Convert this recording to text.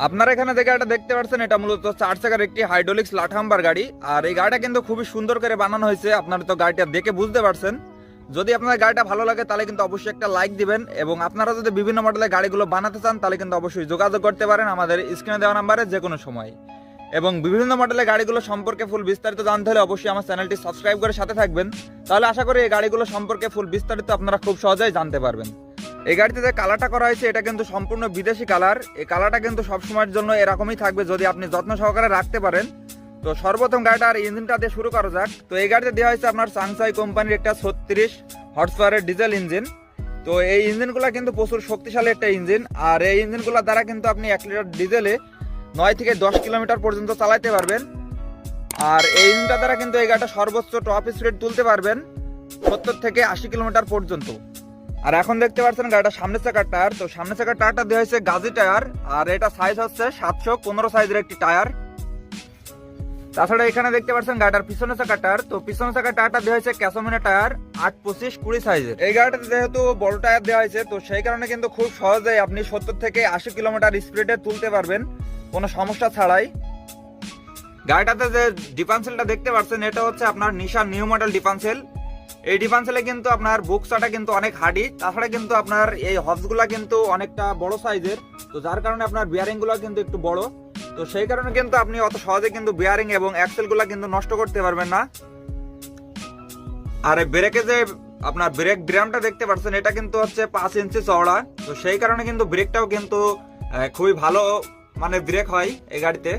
আপনারা এখানে যে গাড়িটা দেখতে পাচ্ছেন এটা মূলত 4 চাকার একটি হাইড্রোলিক্স লাঠাম্বার গাড়ি। আর এই গাড়িটা কিন্তু খুবই সুন্দর করে বানানো হয়েছে, আপনারা তো গাড়িটা দেখে বুঝতে পারছেন। যদি আপনার গাড়িটা ভালো লাগে তাহলে কিন্তু অবশ্যই একটা লাইক দিবেন, এবং আপনারা যদি বিভিন্ন মডেলের গাড়িগুলো বানাতে চান তাহলে কিন্তু অবশ্যই যোগাযোগ করতে পারেন আমাদের স্ক্রিনে দেওয়া নাম্বারে যে কোনো সময়। এবং বিভিন্ন মডেলের গাড়িগুলো সম্পর্কে ফুল বিস্তারিত জানতে হলে অবশ্যই আমার চ্যানেলটি সাবস্ক্রাইব করে সাথে থাকবেন, তাহলে আশা করি এই গাড়িগুলো সম্পর্কে ফুল বিস্তারিত আপনারা খুব সহজেই জানতে পারবেন। এই গাড়িতে যে কালারটা করা হয়েছে এটা কিন্তু সম্পূর্ণ বিদেশি কালার। এই কালারটা কিন্তু সবসময়ের জন্য এরকমই থাকবে যদি আপনি যত্ন সহকারে রাখতে পারেন। তো সর্বপ্রথম গাড়িটার ইঞ্জিনটা দিয়ে শুরু করা যাক। তো এই গাড়িতে দেওয়া হয়েছে আপনার সাংসাই কোম্পানির একটা 36 হর্স পাওয়ারের ডিজেল ইঞ্জিন। তো এই ইঞ্জিনগুলো কিন্তু প্রচুর শক্তিশালী একটা ইঞ্জিন, আর এই ইঞ্জিনগুলো দ্বারা কিন্তু আপনি 1 লিটার ডিজেলে 9 থেকে 10 কিলোমিটার পর্যন্ত চালাতে পারবেন। আর এই ইঞ্জিনটা দ্বারা কিন্তু এই গাড়িটা সর্বোচ্চ টপ স্পিড তুলতে পারবেন 70 থেকে 80 কিলোমিটার পর্যন্ত। আর এখন দেখতে পাচ্ছেন গাড়িটা সামনের চাকার টায়ার। তো সামনের চাকার টায়ারটা দেওয়া হয়েছে গাজি টায়ার, আর এটা সাইজ হচ্ছে 715 সাইজের একটি টায়ার। তাছাড়া এখানে দেখতে পাচ্ছেন গাড়িটার পিছনের চাকার টায়ার। তো পিছনের চাকার টায়ারটা দেওয়া হয়েছে ক্যাসোমিনের টায়ার 8-25-20 সাইজের। এই গাড়িটাতে যেহেতু বড় টায়ার দেওয়া হয়েছে তো সেই কারণে কিন্তু খুব সহজেই আপনি 70 থেকে 80 কিলোমিটার স্পিডে তুলতে পারবেন কোনো সমস্যা ছাড়াই। গাড়িটাতে যে ডিফারেন্সিয়ালটা দেখতে পাচ্ছেন এটা হচ্ছে আপনার নিশান নিউ মডেল ডিফারেন্সিয়াল। এই ডিফারেন্সিয়ালে কিন্তু আপনার বুকসাটা কিন্তু অনেক হার্ডি, তাছাড়া কিন্তু আপনার এই হবসগুলা কিন্তু অনেকটা বড় সাইজের, তো যার কারণে আপনার বিয়ারিং গুলো কিন্তু একটু বড়। তো সেই কারণে কিন্তু আপনি অত সহজে কিন্তু বিয়ারিং এবং অ্যাক্সেল গুলা কিন্তু নষ্ট করতে পারবেন না। আর এই ব্রেকে যে আপনার ব্রেক ড্রামটা দেখতে পাচ্ছেন এটা কিন্তু হচ্ছে 5 ইঞ্চি চওড়া। তো সেই কারণে কিন্তু ব্রেকটাও কিন্তু খুবই ভালো মানে ব্রেক হয় এই গাড়িতে।